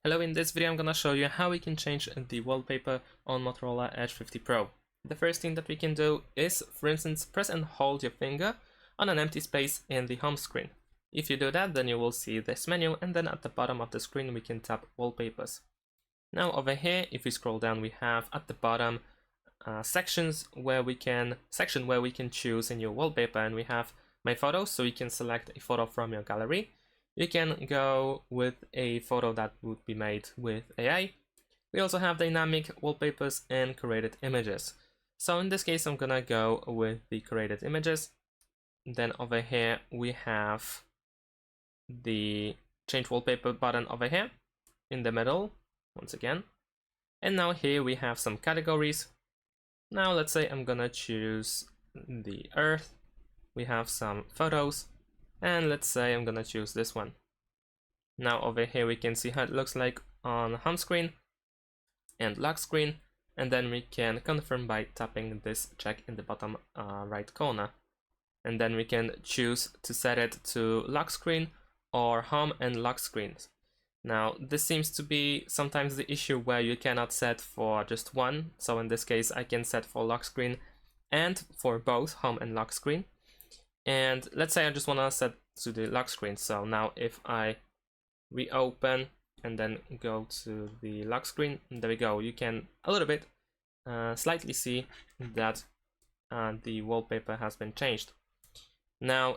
Hello, in this video I'm gonna show you how we can change the wallpaper on Motorola Edge 50 Pro. The first thing that we can do is, for instance, press and hold your finger on an empty space in the home screen. If you do that, then you will see this menu, and then at the bottom of the screen we can tap Wallpapers. Now over here, if we scroll down, we have at the bottom section where we can choose a new wallpaper, and we have My Photos, so you can select a photo from your gallery. You can go with a photo that would be made with AI. We also have dynamic wallpapers and created images. So in this case, I'm gonna go with the created images. Then over here, we have the change wallpaper button over here in the middle, once again. And now here we have some categories. Now let's say I'm gonna choose the earth. We have some photos. And let's say I'm gonna choose this one. Now over here we can see how it looks like on home screen and lock screen, and then we can confirm by tapping this check in the bottom right corner. And then we can choose to set it to lock screen or home and lock screens. Now this seems to be sometimes the issue where you cannot set for just one, so in this case I can set for lock screen and for both home and lock screen. And let's say I just want to set to the lock screen. So now if I reopen and then go to the lock screen, there we go. You can a little bit slightly see that the wallpaper has been changed. Now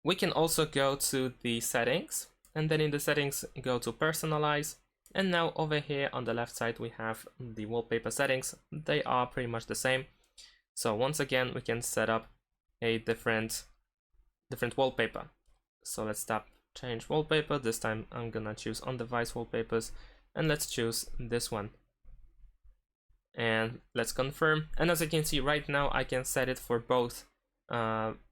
we can also go to the settings, and then in the settings go to personalize. And now over here on the left side we have the wallpaper settings. They are pretty much the same. So once again we can set up a different wallpaper. So let's tap change wallpaper. This time I'm gonna choose on device wallpapers, and let's choose this one. And let's confirm. And as you can see right now, I can set it for both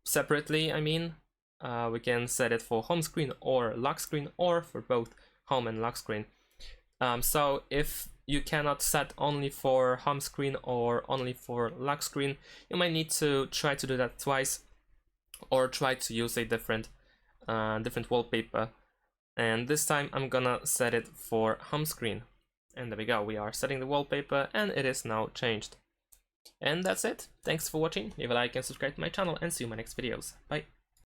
separately. We can set it for home screen or lock screen, or for both home and lock screen. So if you cannot set only for home screen or only for lock screen, you might need to try to do that twice, or try to use a different wallpaper. And this time I'm gonna set it for home screen. And there we go, we are setting the wallpaper and it is now changed. And that's it. Thanks for watching. Leave a like and subscribe to my channel, and see you in my next videos. Bye.